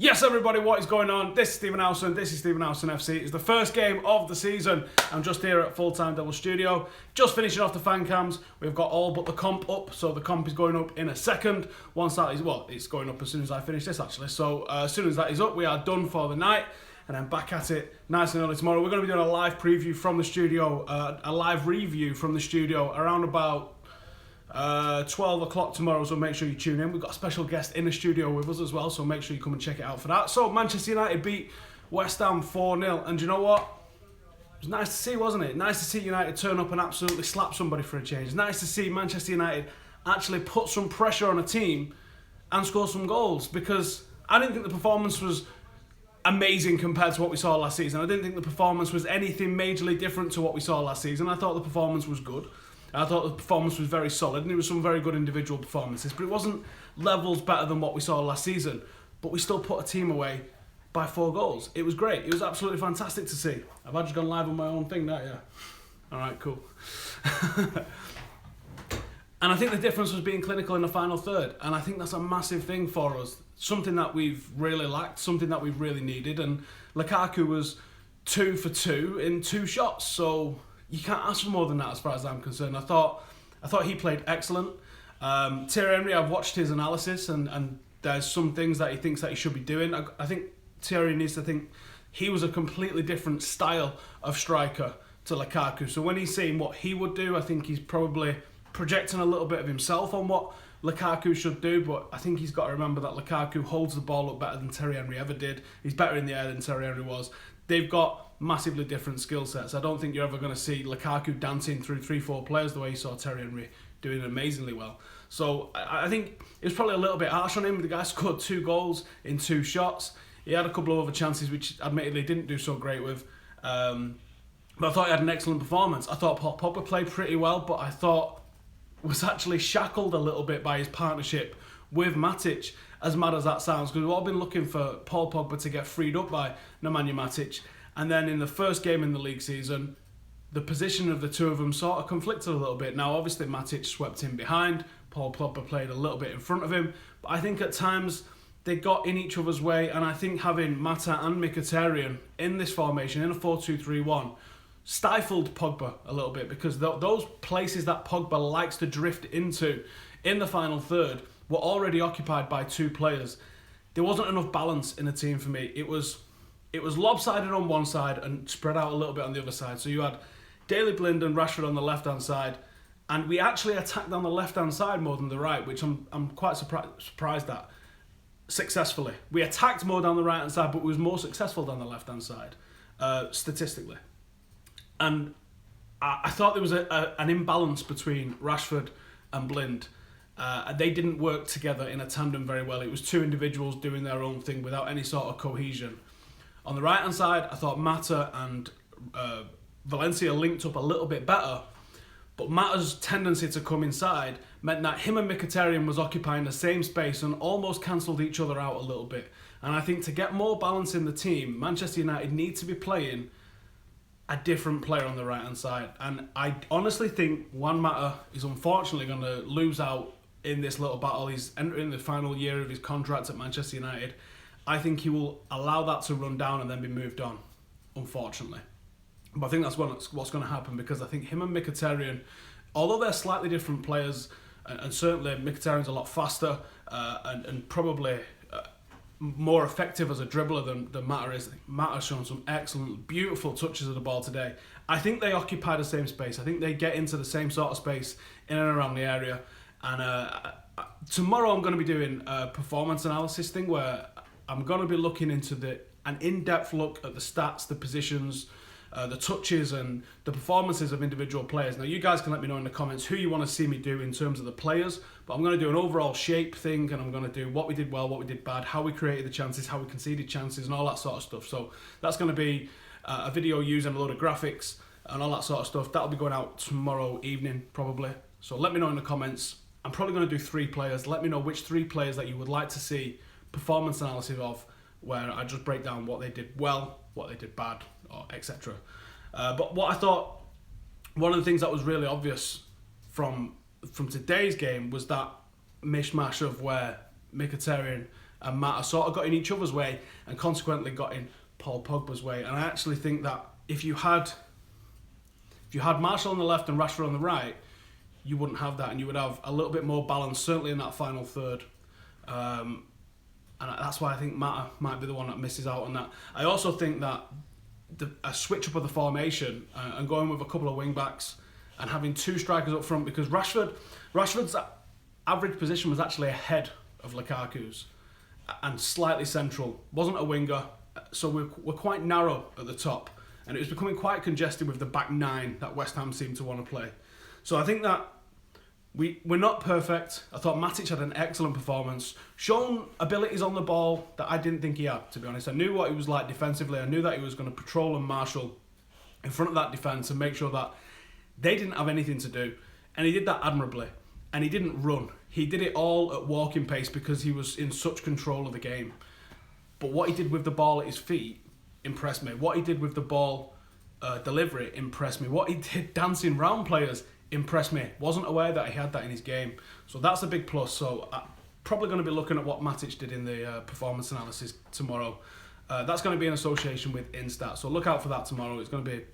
Yes, everybody, what is going on? This is Stephen Howson. This is Stephen Howson FC. It's the first game of the season. I'm just here at Full Time Devil Studio, just finishing off the fan cams. We've got all but the comp up, so the comp is going up in a second. Once that is, well, it's going up as soon as I finish this, actually. So as soon as that is up, we are done for the night, and then back at it nice and early tomorrow. We're going to be doing a live preview from the studio, a live review from the studio around about 12 o'clock tomorrow, so make sure you tune in. We've got a special guest in the studio with us as well, so make sure you come and check it out for that. So Manchester United beat West Ham 4-0, and do you know what? It was nice to see, wasn't it? Nice to see United turn up and absolutely slap somebody for a change. It's nice to see Manchester United actually put some pressure on a team and score some goals, because I didn't think the performance was amazing compared to what we saw last season. I didn't think the performance was anything majorly different to what we saw last season. I thought the performance was good. I thought the performance was very solid, and there were some very good individual performances, but it wasn't levels better than what we saw last season. But we still put a team away by 4 goals. It was great. It was absolutely fantastic to see. I've actually gone live on my own thing now, yeah. All right, cool. And I think the difference was being clinical in the final third, and I think that's a massive thing for us. Something that we've really lacked, something that we've really needed, and Lukaku was 2 for 2 in 2 shots, so you can't ask for more than that as far as I'm concerned. I thought he played excellent. Thierry Henry, I've watched his analysis, and there's some things that he thinks that he should be doing. I think Thierry needs to think he was a completely different style of striker to Lukaku. So when he's saying what he would do, I think he's probably projecting a little bit of himself on what Lukaku should do, but I think he's got to remember that Lukaku holds the ball up better than Thierry Henry ever did. He's better in the air than Thierry Henry was. They've got massively different skill sets. I don't think you're ever going to see Lukaku dancing through 3-4 players the way you saw Thierry Henry doing amazingly well. So I think it was probably a little bit harsh on him. The guy scored 2 goals in 2 shots. He had a couple of other chances which admittedly didn't do so great with. But I thought he had an excellent performance. I thought Pogba played pretty well, but I thought was actually shackled a little bit by his partnership with Matic, as mad as that sounds, because we've all been looking for Paul Pogba to get freed up by Nemanja Matic, and then in the first game in the league season, the position of the two of them sort of conflicted a little bit. Now obviously Matic swept in behind, Paul Pogba played a little bit in front of him, but I think at times they got in each other's way, and I think having Mata and Mkhitaryan in this formation, in a 4-2-3-1, stifled Pogba a little bit, because those places that Pogba likes to drift into in the final third were already occupied by 2 players. There wasn't enough balance in the team for me. It was lopsided on one side and spread out a little bit on the other side. So you had Daley Blind and Rashford on the left-hand side, and we actually attacked on the left-hand side more than the right, which I'm quite surprised at, successfully. We attacked more down the right-hand side, but we was more successful down the left-hand side, statistically. And I thought there was an imbalance between Rashford and Blind. They didn't work together in a tandem very well. It was 2 individuals doing their own thing without any sort of cohesion. On the right-hand side, I thought Mata and Valencia linked up a little bit better, but Mata's tendency to come inside meant that him and Mkhitaryan was occupying the same space and almost cancelled each other out a little bit. And I think to get more balance in the team, Manchester United need to be playing a different player on the right-hand side. And I honestly think Juan Mata is unfortunately going to lose out in this little battle. He's entering the final year of his contract at Manchester United. I think he will allow that to run down and then be moved on, unfortunately. But I think that's what's going to happen, because I think him and Mkhitaryan, although they're slightly different players, and certainly Mkhitaryan's a lot faster and probably more effective as a dribbler than Mata is. Mata's shown some excellent, beautiful touches of the ball today. I think they occupy the same space. I think they get into the same sort of space in and around the area. And tomorrow I'm going to be doing a performance analysis thing where I'm going to be looking into an in-depth look at the stats, the positions, the touches and the performances of individual players. Now you guys can let me know in the comments who you want to see me do in terms of the players, but I'm going to do an overall shape thing, and I'm going to do what we did well, what we did bad, how we created the chances, how we conceded chances, and all that sort of stuff. So that's going to be a video using a load of graphics and all that sort of stuff. That'll be going out tomorrow evening probably. So let me know in the comments. I'm probably going to do 3 players. Let me know which 3 players that you would like to see performance analysis of, where I just break down what they did well, what they did bad, or etc. But what I thought, one of the things that was really obvious from today's game was that mishmash of where Mkhitaryan and Mata sort of got in each other's way and consequently got in Paul Pogba's way. And I actually think that if you had Martial on the left and Rashford on the right, you wouldn't have that, and you would have a little bit more balance, certainly in that final third. And that's why I think Mata might be the one that misses out on that. I also think that a switch up of the formation and going with a couple of wing backs and having two strikers up front, because Rashford's average position was actually ahead of Lukaku's and slightly central, wasn't a winger, so we're quite narrow at the top, and it was becoming quite congested with the back nine that West Ham seemed to want to play. So I think that we're not perfect. I thought Matic had an excellent performance, shown abilities on the ball that I didn't think he had, to be honest. I knew what he was like defensively. I knew that he was going to patrol and marshal in front of that defence and make sure that they didn't have anything to do. And he did that admirably. And he didn't run. He did it all at walking pace because he was in such control of the game. But what he did with the ball at his feet impressed me. What he did with the ball delivery impressed me. What he did dancing round players impressed me. Wasn't aware that he had that in his game. So that's a big plus. So I'm probably going to be looking at what Matic did in the performance analysis tomorrow. That's going to be in association with Instat. So look out for that tomorrow. It's going to be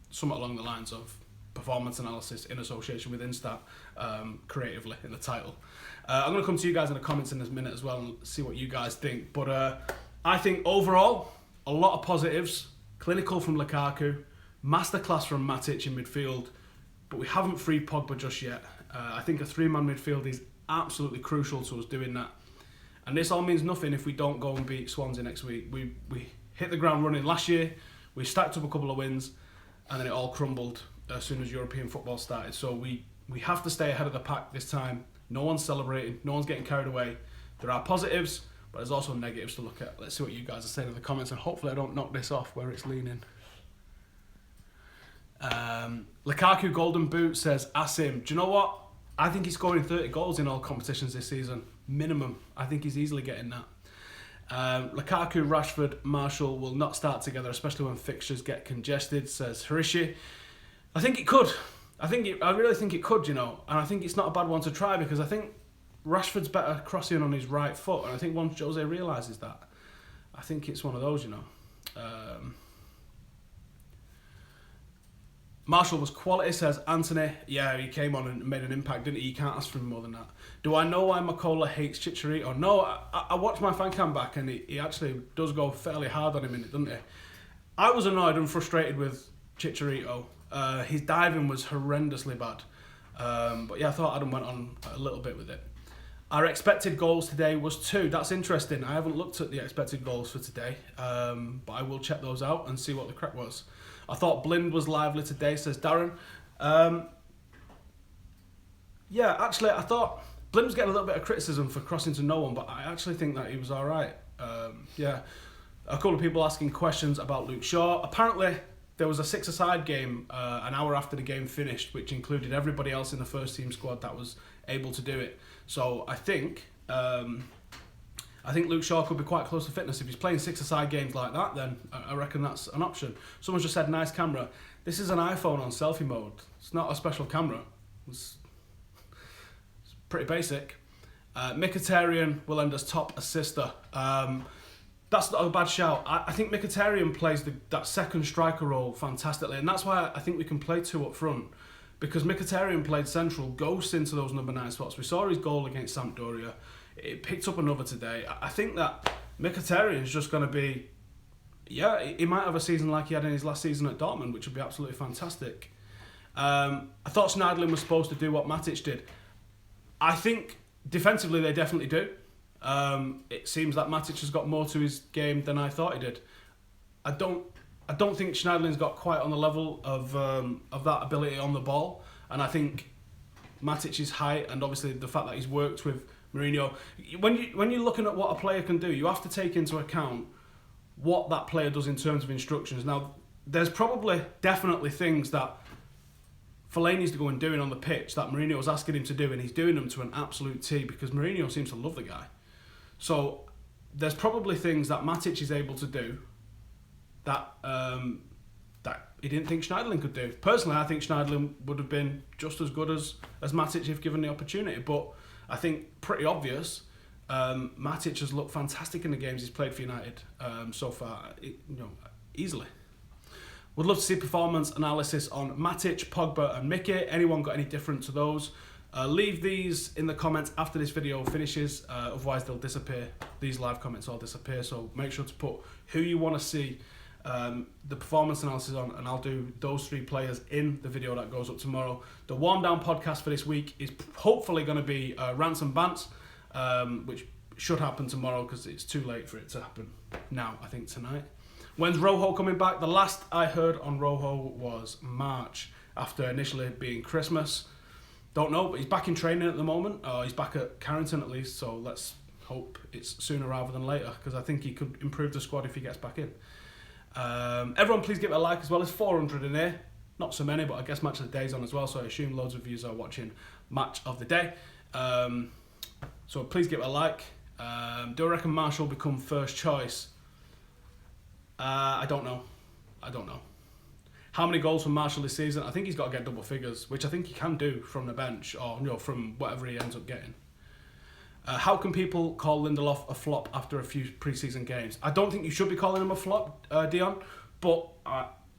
somewhat along the lines of performance analysis in association with Instat, creatively in the title. I'm going to come to you guys in the comments in this minute as well and see what you guys think. But I think overall, a lot of positives. Clinical from Lukaku, masterclass from Matic in midfield, but we haven't freed Pogba just yet. I think a three-man midfield is absolutely crucial to us doing that. And this all means nothing if we don't go and beat Swansea next week. We hit the ground running last year, we stacked up a couple of wins, and then it all crumbled as soon as European football started. So we have to stay ahead of the pack this time. No one's celebrating, no one's getting carried away. There are positives, but there's also negatives to look at. Let's see what you guys are saying in the comments, and hopefully I don't knock this off where it's leaning. Lukaku Golden Boot says, Asim, do you know what? I think he's scoring 30 goals in all competitions this season. Minimum. I think he's easily getting that. Lukaku, Rashford, Martial will not start together, especially when fixtures get congested, says Harishi. I think it could. I really think it could, you know. And I think it's not a bad one to try, because I think Rashford's better crossing on his right foot. And I think once Jose realises that, I think it's one of those, you know. Marshall was quality, says Anthony. Yeah, he came on and made an impact, didn't he? You can't ask for more than that. Do I know why Makola hates Chicharito? No, I watched my fan cam back, and he actually does go fairly hard on him in it, doesn't he? I was annoyed and frustrated with Chicharito. His diving was horrendously bad. But yeah, I thought Adam went on a little bit with it. Our expected goals today was 2. That's interesting. I haven't looked at the expected goals for today, but I will check those out and see what the crack was. I thought Blind was lively today, says Darren. Yeah, actually, I thought Blind was getting a little bit of criticism for crossing to no one, but I actually think that he was all right. Yeah, a couple of people asking questions about Luke Shaw. Apparently, there was a 6-a-side game an hour after the game finished, which included everybody else in the first team squad that was able to do it. So I think Luke Shaw could be quite close to fitness. If he's playing 6-a-side games like that, then I reckon that's an option. Someone just said, nice camera. This is an iPhone on selfie mode. It's not a special camera. It's pretty basic. Mkhitaryan will end as top assister. That's not a bad shout. I think Mkhitaryan plays that second striker role fantastically, and that's why I think we can play 2 up front, because Mkhitaryan played central, ghosts into those number 9 spots. We saw his goal against Sampdoria. It picked up another today. I think that Mkhitaryan is just going to be, yeah, he might have a season like he had in his last season at Dortmund, which would be absolutely fantastic. I thought Schneiderlin was supposed to do what Matic did. I think defensively they definitely do. It seems that Matic has got more to his game than I thought he did. I don't think Schneiderlin's got quite on the level of that ability on the ball, and I think Matic's height and obviously the fact that he's worked with Mourinho. When you're looking at what a player can do, you have to take into account what that player does in terms of instructions. Now, there's definitely things that Fellaini's going doing on the pitch that Mourinho's asking him to do, and he's doing them to an absolute T, because Mourinho seems to love the guy. So there's probably things that Matic is able to do that he didn't think Schneiderlin could do. Personally, I think Schneiderlin would have been just as good as Matic if given the opportunity, but I think pretty obvious Matic has looked fantastic in the games he's played for United so far, easily. Would love to see performance analysis on Matic, Pogba and Mickey. Anyone got any different to those? Leave these in the comments after this video finishes, otherwise they'll disappear. These live comments all disappear, so make sure to put who you want to see the performance analysis on, and I'll do those 3 players in the video that goes up tomorrow. The warm down podcast for this week is hopefully going to be Rants and Bants, which should happen tomorrow because it's too late for it to happen now, I think tonight. When's Rojo coming back? The last I heard on Rojo was March, after initially being Christmas. Don't know, but he's back in training at the moment. He's back at Carrington at least, so let's hope it's sooner rather than later, because I think he could improve the squad if he gets back in. Everyone please give it a like as well. There's 400 in here. Not so many, but I guess Match of the Day's on as well, so I assume loads of you are watching Match of the Day. So please give it a like. Do I reckon Marshall will become first choice? I don't know. How many goals from Marshall this season? I think he's got to get double figures, which I think he can do from the bench, or from whatever he ends up getting. How can people call Lindelof a flop after a few pre-season games? I don't think you should be calling him a flop, Dion, but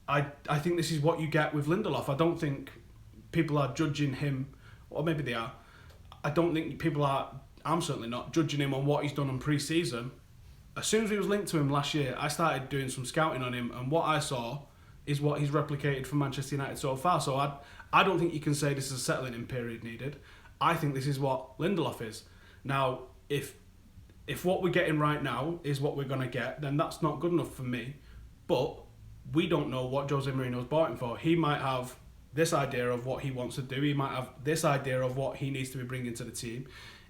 I think this is what you get with Lindelof. I don't think people are judging him, or maybe they are. I don't think people are, I'm certainly not, judging him on what he's done in pre-season. As soon as we was linked to him last year, I started doing some scouting on him, and what I saw is what he's replicated for Manchester United so far. So I don't think you can say this is a settling-in period needed. I think this is what Lindelof is. Now, if what we're getting right now is what we're going to get, then that's not good enough for me. But we don't know what Jose Mourinho's bought him for. He might have this idea of what he wants to do. He might have this idea of what he needs to be bringing to the team.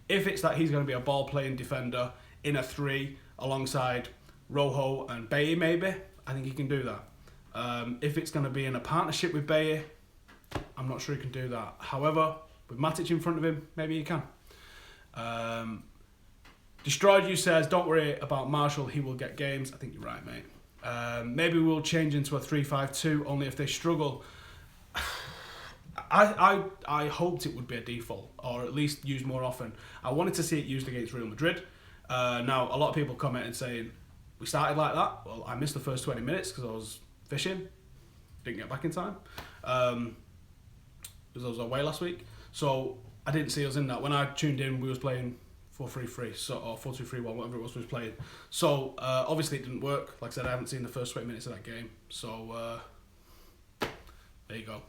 If it's that he's going to be a ball-playing defender in a 3 alongside Rojo and Bailly maybe, I think he can do that. If it's going to be in a partnership with Bailly, I'm not sure he can do that. However, with Matic in front of him, maybe he can. Destroyed You says, don't worry about Marshall, he will get games. I think you're right, mate. Maybe we'll change into a 3-5-2 only if they struggle. I hoped it would be a default, or at least used more often. I wanted to see it used against Real Madrid. Now, a lot of people commented saying, we started like that. Well, I missed the first 20 minutes because I was fishing. Didn't get back in time. Because I was away last week. So I didn't see us in that. When I tuned in, we was playing 4-3-3, so, or 4-2-3-1, whatever it was we was playing. So, obviously it didn't work. Like I said, I haven't seen the first 20 minutes of that game. So, there you go.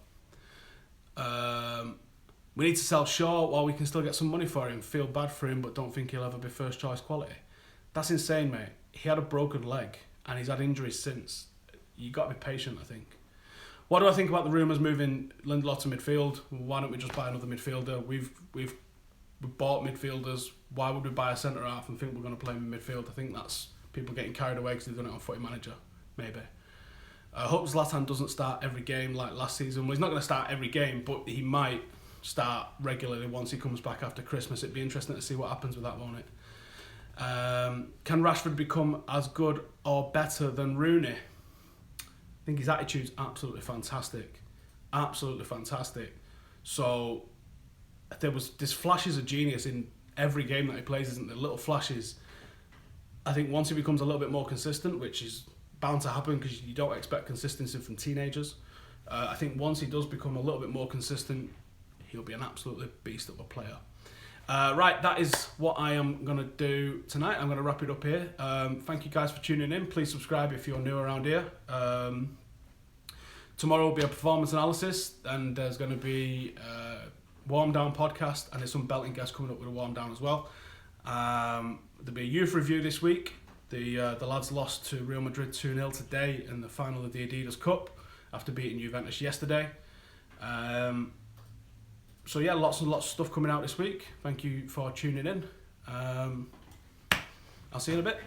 We need to sell Shaw while we can still get some money for him. Feel bad for him, but don't think he'll ever be first choice quality. That's insane, mate. He had a broken leg, and he's had injuries since. You got to be patient, I think. What do I think about the rumours moving Lindelof to midfield? Why don't we just buy another midfielder? We've bought midfielders. Why would we buy a centre half and think we're going to play him in midfield? I think that's people getting carried away because they've done it on Footy Manager, maybe. I hope Zlatan doesn't start every game like last season. Well, he's not going to start every game, but he might start regularly once he comes back after Christmas. It'd be interesting to see what happens with that, won't it? Can Rashford become as good or better than Rooney? I think his attitude's absolutely fantastic. Absolutely fantastic. So there's flashes of genius in every game that he plays, isn't there? Little flashes. I think once he becomes a little bit more consistent, which is bound to happen because you don't expect consistency from teenagers. I think once he does become a little bit more consistent, he'll be an absolutely beast of a player. Right, that is what I am going to do tonight. I'm going to wrap it up here. Thank you guys for tuning in. Please subscribe if you're new around here. Tomorrow will be a performance analysis, and there's going to be a warm down podcast, and there's some belting guests coming up with a warm down as well. There'll be a youth review this week. The lads lost to Real Madrid 2-0 today in the final of the Adidas Cup after beating Juventus yesterday. So yeah, lots and lots of stuff coming out this week. Thank you for tuning in. I'll see you in a bit.